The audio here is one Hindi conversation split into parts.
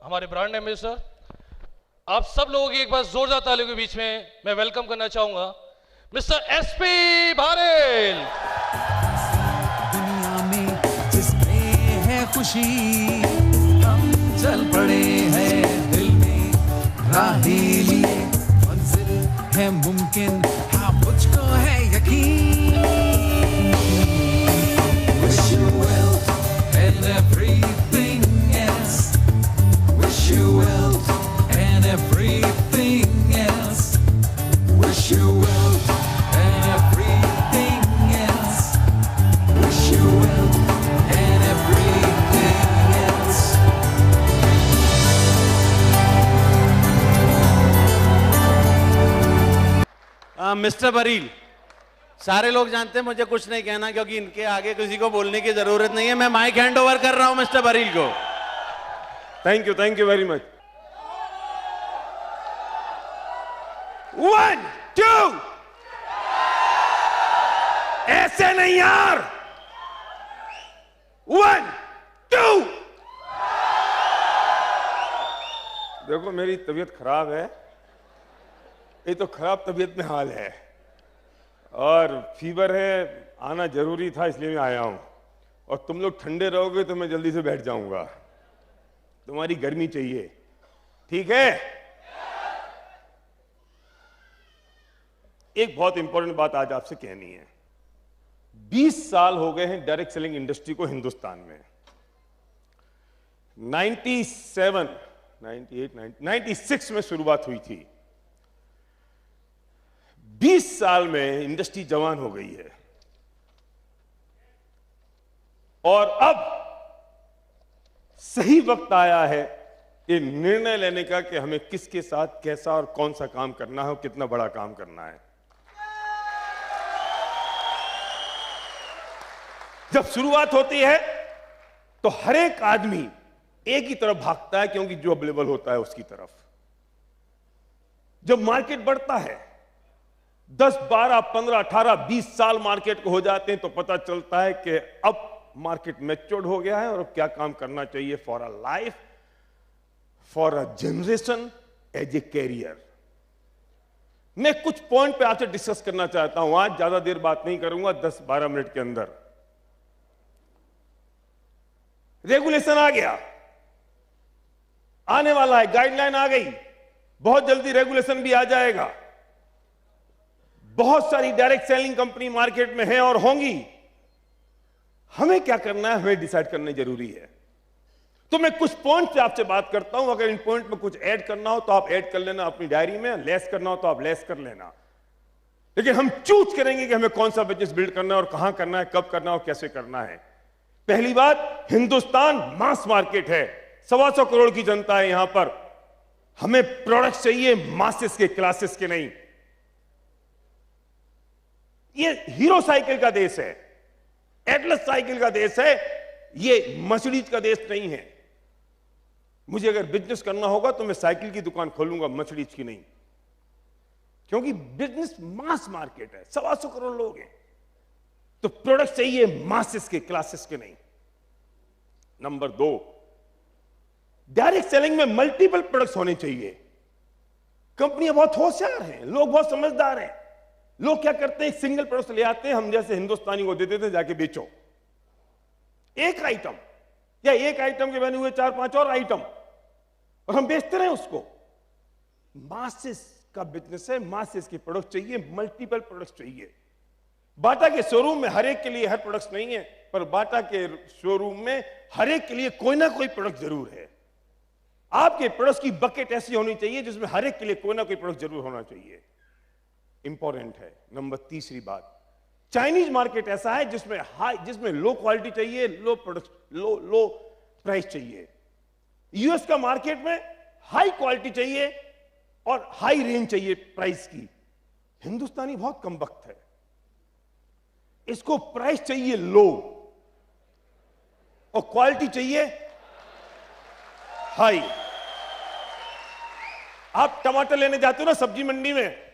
हमारे ब्रांड एम्बेसडर, आप सब लोगों की एक बार जोरदार तालियों के बीच में मैं वेलकम करना चाहूंगा मिस्टर एसपी भारेल। दुनिया में जिसमें है खुशी हम चल पड़े हैं, दिल में राहें लिए मंजिल है मुमकिन, हाँ मुझको है यकीन। Wish you wealth and everything else, wish you wealth and everything else, wish you wealth and everything else, wish you wealth and everything else. Mister Beryl, सारे लोग जानते हैं मुझे कुछ नहीं कहना क्योंकि इनके आगे किसी को बोलने की जरूरत नहीं है। मैं माइक हैंड ओवर कर रहा हूं मिस्टर बरील को। Thank you very much. 1 2 ऐसे नहीं यार। 1 2 देखो मेरी तबीयत खराब है, ये तो खराब तबीयत में हाल है और फीवर है, आना जरूरी था इसलिए मैं आया हूं। और तुम लोग ठंडे रहोगे तो मैं जल्दी से बैठ जाऊंगा, तुम्हारी गर्मी चाहिए, ठीक है? एक बहुत इंपॉर्टेंट बात आज आपसे कहनी है। 20 साल हो गए हैं डायरेक्ट सेलिंग इंडस्ट्री को हिंदुस्तान में। 97, 98, 96 में शुरुआत हुई थी। 20 साल में इंडस्ट्री जवान हो गई है और अब सही वक्त आया है ये निर्णय लेने का कि हमें किसके साथ कैसा और कौन सा काम करना है और कितना बड़ा काम करना है। जब शुरुआत होती है तो हर एक आदमी एक ही तरफ भागता है क्योंकि जो अवेलेबल होता है उसकी तरफ। जब मार्केट बढ़ता है 10, 12, 15, 18, 20 साल मार्केट को हो जाते हैं तो पता चलता है कि अब मार्केट मैच्योर्ड हो गया है और अब क्या काम करना चाहिए for a life, for a generation, as a career. मैं कुछ पॉइंट पे आपसे डिस्कस करना चाहता हूं आज, ज्यादा देर बात नहीं करूंगा, 10-12 मिनट के अंदर। रेगुलेशन आ गया, आने वाला है, गाइडलाइन आ गई, बहुत जल्दी रेगुलेशन भी आ जाएगा। बहुत सारी डायरेक्ट सेलिंग कंपनी मार्केट में है और होंगी। हमें क्या करना है, हमें डिसाइड करना जरूरी है। तो मैं कुछ पॉइंट से आपसे बात करता हूं, अगर इन पॉइंट में कुछ ऐड करना हो तो आप ऐड कर लेना अपनी डायरी में, लेस करना हो तो आप लेस कर लेना। लेकिन हम चूज करेंगे कि हमें कौन सा बिजनेस बिल्ड करना है और कहां करना है, कब करना है और कैसे करना है। पहली बात, हिंदुस्तान मास मार्केट है, 125 करोड़ की जनता है यहां पर। हमें प्रोडक्ट चाहिए मासेस के, क्लासेस के नहीं। ये हीरो साइकिल का देश है, एटलस साइकिल का देश है, ये मर्सिडीज का देश नहीं है। मुझे अगर बिजनेस करना होगा तो मैं साइकिल की दुकान खोलूंगा, मर्सिडीज की नहीं, क्योंकि बिजनेस मास मार्केट है, 125 करोड़ लोग हैं। तो प्रोडक्ट चाहिए मासेस के, क्लासेस के नहीं। नंबर 2, डायरेक्ट सेलिंग में मल्टीपल प्रोडक्ट्स होने चाहिए। कंपनियां बहुत होशियार हैं, लोग बहुत समझदार हैं। लोग क्या करते हैं, सिंगल प्रोडक्ट ले आते हैं, हम जैसे हिंदुस्तानी को दे देते हैं, जाके बेचो एक आइटम, या एक आइटम के बने हुए 4-5 और आइटम, और हम बेचते रहे उसको। मासेस का बिजनेस है, मासेस के प्रोडक्ट चाहिए, मल्टीपल प्रोडक्ट्स चाहिए। बाटा के शोरूम में हर एक के लिए हर प्रोडक्ट नहीं है, पर बाटा के शोरूम में हर एक के लिए कोई ना कोई प्रोडक्ट जरूर है। आपके प्रोडक्ट की बकेट ऐसी होनी चाहिए जिसमें हर एक के लिए कोई ना कोई प्रोडक्ट जरूर होना चाहिए। इंपॉर्टेंट है। नंबर 3री बात, चाइनीज मार्केट ऐसा है जिसमें लो क्वालिटी चाहिए, लो प्रोडक्ट, लो प्राइस चाहिए। यूएस का मार्केट में हाई क्वालिटी चाहिए और हाई रेंज चाहिए प्राइस की। हिंदुस्तानी बहुत कम वक्त है, इसको प्राइस चाहिए लो और क्वालिटी चाहिए हाई। आप टमाटर लेने जाते हो ना सब्जी मंडी में,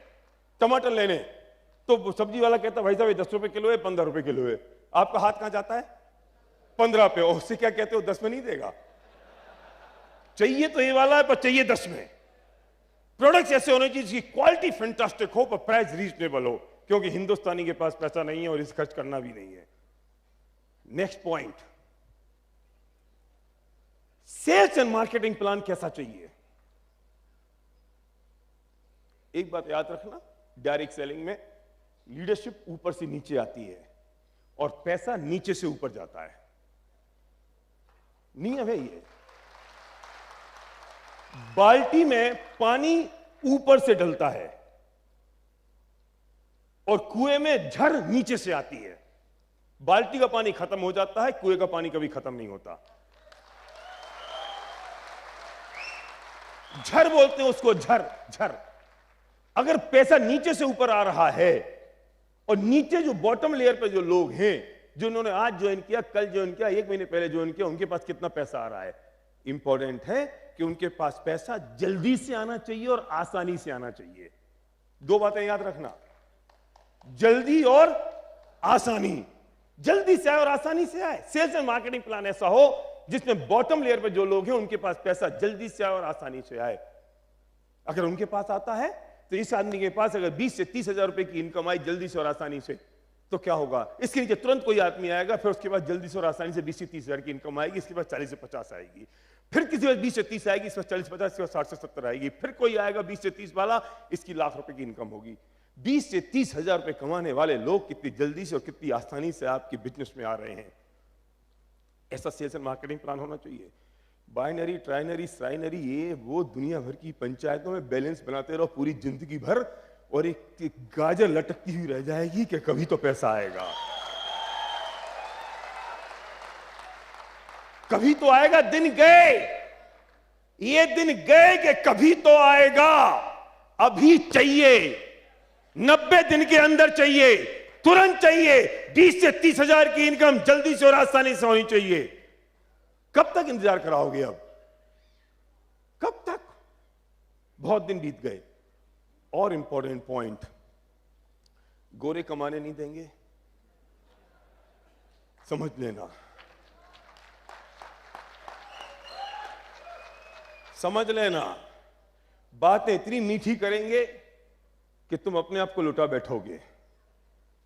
टमाटर लेने, तो सब्जी वाला कहता है भाई साहब ये 10 रुपए किलो है, 15 रुपए किलो है। आपका हाथ कहां जाता है? 15 पे। उससे क्या कहते हो, 10 में नहीं देगा। चाहिए तो ये वाला है, पर चाहिए 10 में। प्रोडक्ट्स ऐसे होने चाहिए जिसकी क्वालिटी फैंटास्टिक हो पर प्राइस रीजनेबल हो, क्योंकि हिंदुस्तानी के पास पैसा नहीं है और इस खर्च करना भी नहीं है। Next point, sales and marketing plan कैसा चाहिए? एक बात याद रखना, डायरेक्ट सेलिंग में लीडरशिप ऊपर से नीचे आती है और पैसा नीचे से ऊपर जाता है। नियम है ये। बाल्टी में पानी ऊपर से ढलता है और कुएं में झर नीचे से आती है। बाल्टी का पानी खत्म हो जाता है, कुएं का पानी कभी खत्म नहीं होता। झर बोलते हैं उसको, झर झर। अगर पैसा नीचे से ऊपर आ रहा है और नीचे जो बॉटम लेयर पे जो लोग हैं, जिन्होंने आज ज्वाइन किया, कल ज्वाइन किया, 1 महीने पहले ज्वाइन किया, उनके पास कितना पैसा आ रहा है? इंपॉर्टेंट है कि उनके पास पैसा जल्दी से आना चाहिए और आसानी से आना चाहिए। 2 बातें याद रखना, जल्दी और आसानी। जल्दी से आए और आसानी से आए। सेल्स एंड मार्केटिंग प्लान ऐसा हो जिसमें बॉटम लेयर पे जो लोग हैं उनके पास पैसा जल्दी से आए और आसानी से आए। अगर उनके पास आता है तो इस आदमी के पास अगर 20 से 30 हजार रुपए की इनकम आई जल्दी से और आसानी से, तो क्या होगा? इसके नीचे तुरंत कोई आदमी आएगा, फिर उसके पास जल्दी से और आसानी से 20 से 30 हजार की इनकम आएगी, इसके पास 40 से 50 आएगी, फिर किसी पास 20 से 30 आएगी, इसके पास 40 से 50, इसके पास 60 से 70 आएगी, फिर कोई आएगा 20 से 30 वाला, इसकी लाख रुपए की इनकम होगी। 20 से 30 हजार रुपए कमाने वाले लोग कितनी जल्दी से और कितनी आसानी से आपके बिजनेस में आ रहे हैं। ऐसा सेल्स एंड मार्केटिंग प्लान होना चाहिए। बाइनरी, ट्राइनरी, साइनरी, ये वो दुनिया भर की पंचायतों में बैलेंस बनाते रहो पूरी जिंदगी भर और एक गाजर लटकती हुई रह जाएगी कि कभी तो पैसा आएगा, कभी तो आएगा। दिन गए, ये दिन गए कि कभी तो आएगा। अभी चाहिए, 90 दिन के अंदर चाहिए, तुरंत चाहिए। 20 से 30 हजार की इनकम जल्दी से और आसानी से होनी चाहिए। कब तक इंतजार कराओगे? अब कब तक? बहुत दिन बीत गए। और इंपॉर्टेंट पॉइंट, गोरे कमाने नहीं देंगे, समझ लेना, समझ लेना। बातें इतनी मीठी करेंगे कि तुम अपने आप को लुटा बैठोगे,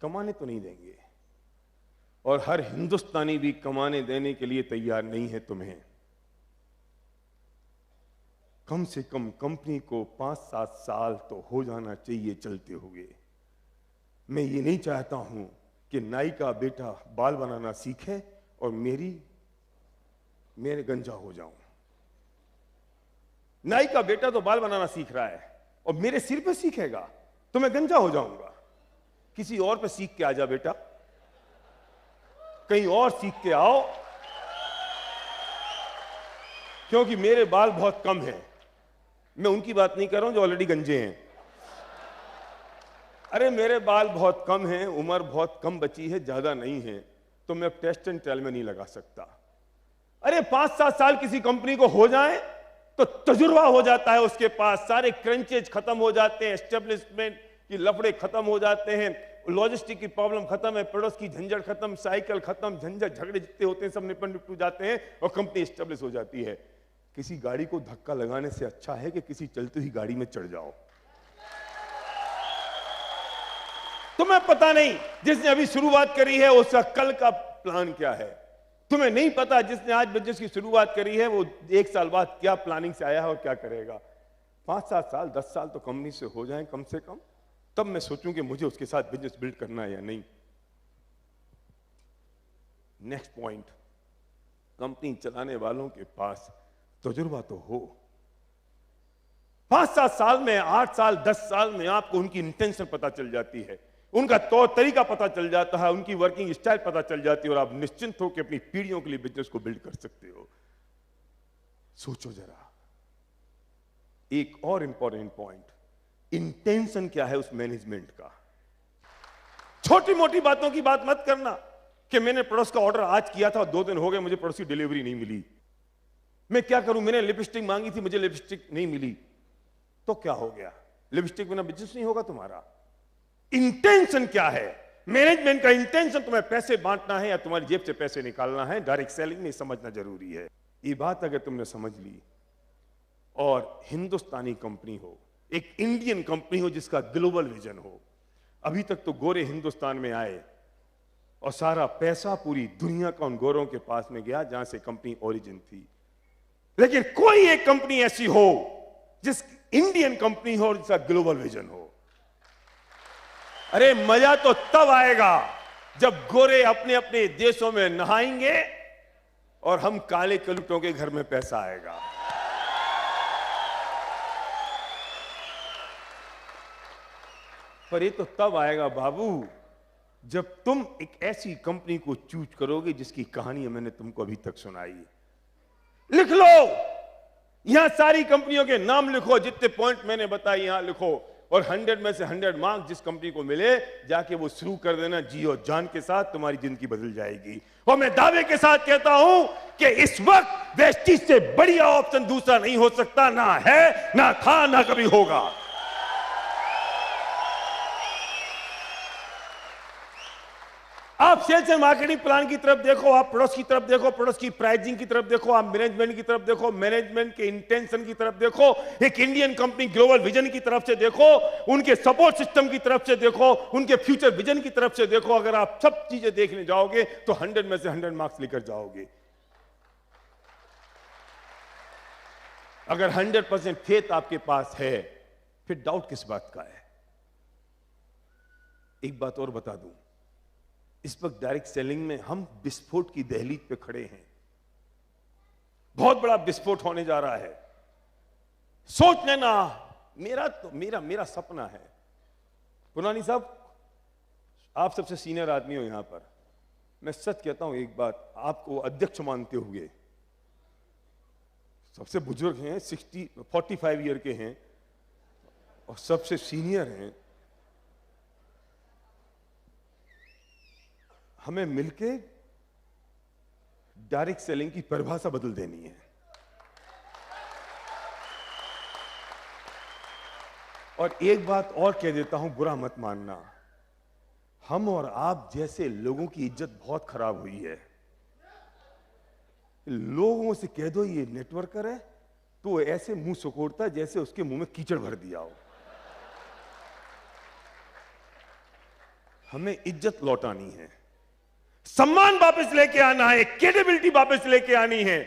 कमाने तो नहीं देंगे। और हर हिंदुस्तानी भी कमाने देने के लिए तैयार नहीं है तुम्हें। कम से कम कंपनी को 5-7 साल तो हो जाना चाहिए चलते हुए। मैं ये नहीं चाहता हूं कि नाई का बेटा बाल बनाना सीखे और मेरे गंजा हो जाऊं। नाई का बेटा तो बाल बनाना सीख रहा है और मेरे सिर पे सीखेगा तो मैं गंजा हो जाऊंगा। किसी और पे सीख के आ जा बेटा, कहीं और सीख के आओ, क्योंकि मेरे बाल बहुत कम हैं। मैं उनकी बात नहीं कर रहा हूं जो ऑलरेडी गंजे हैं। अरे मेरे बाल बहुत कम हैं, उम्र बहुत कम बची है, ज्यादा नहीं है, तो मैं टेस्ट एंड ट्रायल में नहीं लगा सकता। अरे 5-7 साल किसी कंपनी को हो जाए तो तजुर्बा हो जाता है उसके पास, सारे क्रंचेज खत्म हो जाते हैं, एस्टेब्लिशमेंट की लफड़े खत्म हो जाते हैं, लॉजिस्टिक की प्रॉब्लम खत्म है, प्रोडक्ट्स की झंझट खत्म, साइकिल खत्म, झंझट झगड़े जितने होते हैं सब निपट जाते हैं और कंपनी एस्टेब्लिश हो जाती है। किसी गाड़ी को धक्का लगाने से अच्छा है कि किसी चलती हुई गाड़ी में चढ़ जाओ। तुम्हें पता नहीं जिसने अभी शुरुआत करी है उसका कल का प्लान क्या है। तुम्हें नहीं पता जिसने आज बिजनेस की शुरुआत करी है वो 1 साल बाद क्या प्लानिंग से आया है और क्या करेगा। 5-7 साल 10 साल तो कंपनी से हो जाएं कम से कम, तब मैं सोचूं कि मुझे उसके साथ बिजनेस बिल्ड करना है या नहीं। नेक्स्ट पॉइंट, कंपनी चलाने वालों के पास तजुर्बा तो हो। 5-7 साल में, 8 साल, 10 साल में आपको उनकी इंटेंशन पता चल जाती है, उनका तौर तरीका पता चल जाता है, उनकी वर्किंग स्टाइल पता चल जाती है और आप निश्चिंत हो कि अपनी पीढ़ियों के लिए बिजनेस को बिल्ड कर सकते हो। सोचो जरा। एक और इंपॉर्टेंट पॉइंट, इंटेंशन क्या है उस मैनेजमेंट का। छोटी मोटी बातों की बात मत करना कि मैंने प्रोडक्ट्स का ऑर्डर आज किया था और 2 दिन हो गए मुझे प्रोडक्ट्स की डिलीवरी नहीं मिली, मैं क्या करूं, मैंने लिपस्टिक मांगी थी मुझे लिपस्टिक नहीं मिली, तो क्या हो गया? लिपस्टिक बिना बिजनेस नहीं होगा तुम्हारा। इंटेंशन क्या है? मैनेजमेंट का इंटेंशन तुम्हें पैसे बांटना है या तुम्हारी जेब से पैसे निकालना है, डायरेक्ट सेलिंग में समझना जरूरी है। ये बात अगर तुमने समझ ली और हिंदुस्तानी कंपनी हो, एक इंडियन कंपनी हो जिसका ग्लोबल विजन हो। अभी तक तो गोरे हिंदुस्तान में आए और सारा पैसा पूरी दुनिया का उन गोरों के पास में गया जहां से कंपनी ओरिजिन थी। लेकिन कोई एक कंपनी ऐसी हो जिस इंडियन कंपनी हो और जिसका ग्लोबल विजन हो। अरे मजा तो तब आएगा जब गोरे अपने अपने देशों में नहाएंगे और हम काले कलुटों के घर में पैसा आएगा। पर ये तो तब आएगा बाबू जब तुम एक ऐसी कंपनी को चूज करोगे जिसकी कहानी मैंने तुमको अभी तक सुनाई। लिख लो, यहां सारी कंपनियों के नाम लिखो, जितने पॉइंट मैंने बताए यहां लिखो, और 100 में से 100 मार्क्स जिस कंपनी को मिले जाके वो शुरू कर देना जी और जान के साथ, तुम्हारी जिंदगी बदल जाएगी। और मैं दावे के साथ कहता हूं कि इस वक्त वेस्टीज से बढ़िया ऑप्शन दूसरा नहीं हो सकता, ना है, ना था, ना कभी होगा। आप सेल्स एंड मार्केटिंग प्लान की तरफ देखो, आप प्रोडक्ट्स की तरफ देखो, प्रोडक्ट्स की प्राइसिंग की तरफ देखो, आप मैनेजमेंट की तरफ देखो, मैनेजमेंट के इंटेंशन की तरफ देखो, एक इंडियन कंपनी ग्लोबल विजन की तरफ से देखो, उनके सपोर्ट सिस्टम की तरफ से देखो, उनके फ्यूचर विजन की तरफ से देखो। अगर आप सब चीजें देखने जाओगे तो 100 में से 100 मार्क्स लेकर जाओगे। अगर 100% फेथ आपके पास है फिर डाउट किस बात का है। एक बात और बता दूं, इस वक्त डायरेक्ट सेलिंग में हम विस्फोट की दहलीज पे खड़े हैं। बहुत बड़ा विस्फोट होने जा रहा है। सोच लेना, मेरा सपना है। पुरानी साहब, आप सबसे सीनियर आदमी हो यहां पर, मैं सच कहता हूं एक बात, आपको अध्यक्ष मानते हुए, सबसे बुजुर्ग हैं, 45 ईयर के हैं और सबसे सीनियर हैं, हमें मिलके डायरेक्ट सेलिंग की परिभाषा बदल देनी है। और एक बात और कह देता हूं, बुरा मत मानना, हम और आप जैसे लोगों की इज्जत बहुत खराब हुई है। लोगों से कह दो ये नेटवर्कर है तो ऐसे मुंह सुकोड़ता जैसे उसके मुंह में कीचड़ भर दिया हो। हमें इज्जत लौटानी है, सम्मान वापस लेके आना है, क्रेडिबिलिटी वापस लेके आनी है,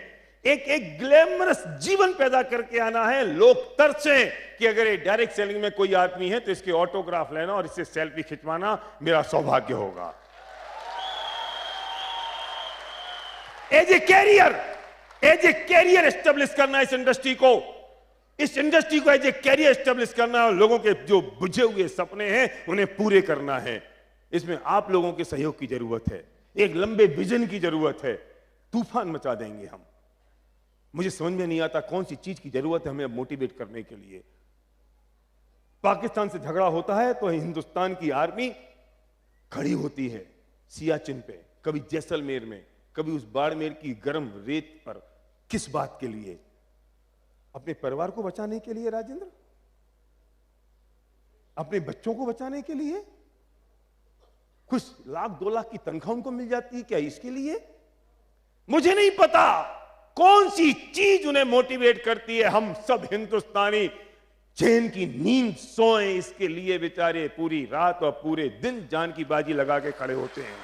एक ग्लैमरस जीवन पैदा करके आना है। लोग तरसें कि अगर ये डायरेक्ट सेलिंग में कोई आदमी है तो इसके ऑटोग्राफ लेना और इससे सेल्फी खिंचवाना मेरा सौभाग्य होगा। एज ए कैरियर एस्टेब्लिश करना इस इंडस्ट्री को एज ए कैरियर एस्टेब्लिश करना है और लोगों के जो बुझे हुए सपने हैं उन्हें पूरे करना है। इसमें आप लोगों के सहयोग की जरूरत है, एक लंबे विजन की जरूरत है। तूफान मचा देंगे हम। मुझे समझ में नहीं आता कौन सी चीज की जरूरत है हमें मोटिवेट करने के लिए। पाकिस्तान से झगड़ा होता है तो हिंदुस्तान की आर्मी खड़ी होती है सियाचिन पे, कभी जैसलमेर में, कभी उस बाड़मेर की गर्म रेत पर। किस बात के लिए? अपने परिवार को बचाने के लिए राजेंद्र, अपने बच्चों को बचाने के लिए। कुछ लाख 2 लाख की तनख्वाह उनको मिल जाती है क्या इसके लिए? मुझे नहीं पता कौन सी चीज उन्हें मोटिवेट करती है। हम सब हिंदुस्तानी चैन की नींद सोए इसके लिए बेचारे पूरी रात और पूरे दिन जान की बाजी लगा के खड़े होते हैं।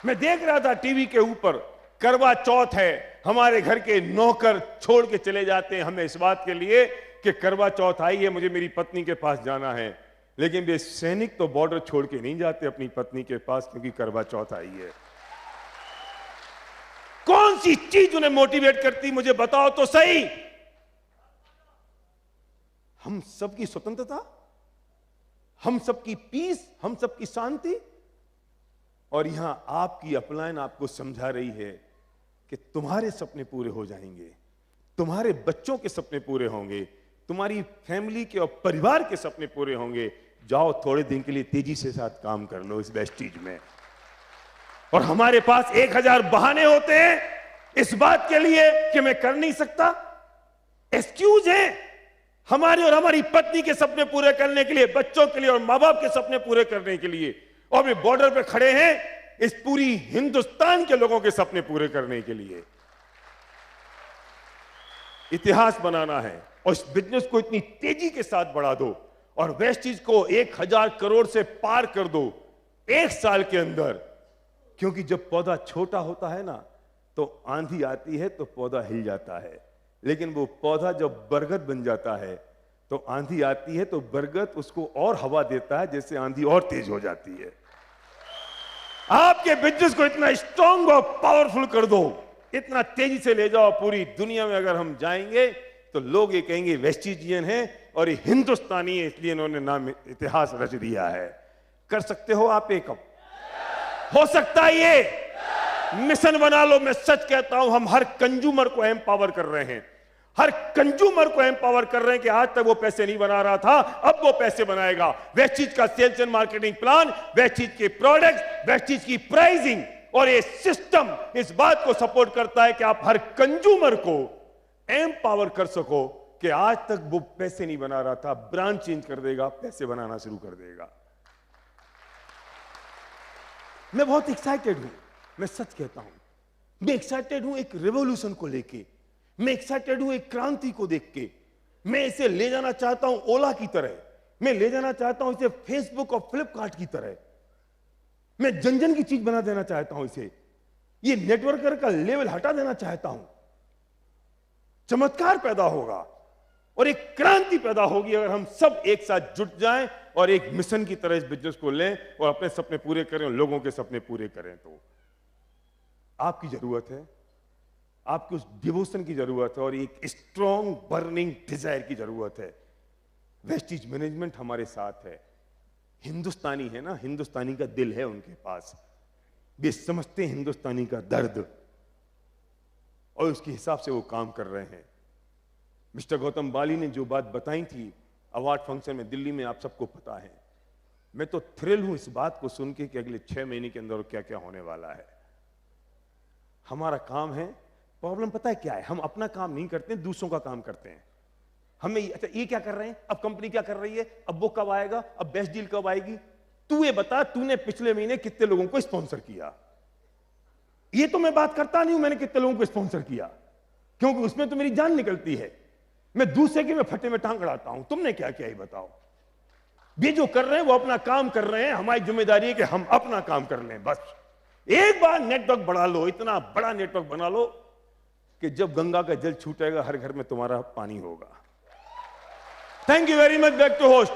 मैं देख रहा था टीवी के ऊपर, करवा चौथ है, हमारे घर के नौकर छोड़ के चले जाते हैं हमें इस बात के लिए कि करवा चौथ आई है, मुझे मेरी पत्नी के पास जाना है। लेकिन वे सैनिक तो बॉर्डर छोड़ के नहीं जाते अपनी पत्नी के पास क्योंकि करवा चौथ आई है। कौन सी चीज उन्हें मोटिवेट करती मुझे बताओ तो सही। हम सबकी स्वतंत्रता, हम सबकी पीस, हम सबकी शांति। और यहां आपकी अपलाइन आपको समझा रही है कि तुम्हारे सपने पूरे हो जाएंगे, तुम्हारे बच्चों के सपने पूरे होंगे, तुम्हारी फैमिली के और परिवार के सपने पूरे होंगे। जाओ थोड़े दिन के लिए तेजी से साथ काम कर लो इस वेस्टीज में। और हमारे पास 1000 बहाने होते हैं इस बात के लिए कि मैं कर नहीं सकता। एक्सक्यूज है हमारे और हमारी पत्नी के सपने पूरे करने के लिए, बच्चों के लिए और मां बाप के सपने पूरे करने के लिए। और वे बॉर्डर पे खड़े हैं इस पूरी हिंदुस्तान के लोगों के सपने पूरे करने के लिए। इतिहास बनाना है और इस बिजनेस को इतनी तेजी के साथ बढ़ा दो और वेस्टीज को 1000 करोड़ से पार कर दो 1 साल के अंदर। क्योंकि जब पौधा छोटा होता है ना तो आंधी आती है तो पौधा हिल जाता है, लेकिन वो पौधा जब बरगद बन जाता है तो आंधी आती है तो बरगद उसको और हवा देता है, जैसे आंधी और तेज हो जाती है। आपके बिजनेस को इतना स्ट्रांग और पावरफुल कर दो, इतना तेजी से ले जाओ। पूरी दुनिया में अगर हम जाएंगे तो लोग ये कहेंगे वेस्टिजियन है और ये हिंदुस्तानी है, इसलिए इन्होंने नाम इतिहास रच दिया है। कर सकते हो आप एक? हो सकता है ये मिशन बना लो। मैं सच कहता हूं, हम हर कंज्यूमर को एम्पावर कर रहे हैं, हर कंज्यूमर को एम्पावर कर रहे हैं कि आज तक वो पैसे नहीं बना रहा था, अब वो पैसे बनाएगा। वेस्टीज का sales and marketing plan, Vestige के प्रोडक्ट्स, वेस्टीज की प्राइसिंग और ये सिस्टम इस बात को सपोर्ट करता है कि आप हर कंज्यूमर को एम्पावर कर सको कि आज तक वो पैसे नहीं बना रहा था, ब्रांड चेंज कर देगा, पैसे बनाना शुरू कर देगा। मैं बहुत एक्साइटेड हूं, मैं सच कहता हूं, मैं एक्साइटेड हूं एक रिवॉल्यूशन को लेके, मैं एक्साइटेड हूं एक क्रांति को देख के। मैं इसे ले जाना चाहता हूं ओला की तरह, मैं ले जाना चाहता हूं इसे फेसबुक और फ्लिपकार्ट की तरह। मैं जन जन की चीज बना देना चाहता हूं इसे, ये नेटवर्कर का लेवल हटा देना चाहता हूं। चमत्कार पैदा होगा और एक क्रांति पैदा होगी अगर हम सब एक साथ जुट जाएं और एक मिशन की तरह इस बिजनेस को लें और अपने सपने पूरे करें और लोगों के सपने पूरे करें। तो आपकी जरूरत है, आपकी उस डिवोशन की जरूरत है और एक स्ट्रॉन्ग बर्निंग डिजायर की जरूरत है। वेस्टीज मैनेजमेंट हमारे साथ है, हिंदुस्तानी है ना, हिंदुस्तानी का दिल है उनके पास, वे समझते हैं हिंदुस्तानी का दर्द और उसके हिसाब से वो काम कर रहे हैं। मिस्टर गौतम बाली ने जो बात बताई थी अवार्ड फंक्शन में दिल्ली में, आप सबको पता है। मैं तो थ्रिल हूं इस बात को सुन के कि अगले 6 महीने के अंदर क्या क्या होने वाला है। हमारा काम है, प्रॉब्लम पता है क्या है, हम अपना काम नहीं करते, दूसरों का काम करते हैं। हमें अच्छा ये क्या कर रहे हैं, अब कंपनी क्या कर रही है, अब वो कब आएगा, अब बेस्ट डील कब आएगी। तू ये बता, तूने पिछले महीने कितने लोगों को स्पॉन्सर किया। ये तो मैं बात करता नहीं हूं मैंने कितने लोगों को स्पॉन्सर किया, क्योंकि उसमें तो मेरी जान निकलती है। मैं दूसरे के मैं फटे में टांग अड़ाता हूं, तुमने क्या किया ये बताओ। ये जो कर रहे हैं वो अपना काम कर रहे हैं, हमारी जिम्मेदारी है कि हम अपना काम कर लें। बस एक बार नेटवर्क बढ़ा लो, इतना बड़ा नेटवर्क बना लो कि जब गंगा का जल छूटेगा हर घर में तुम्हारा पानी होगा। Thank you very much. Back to host.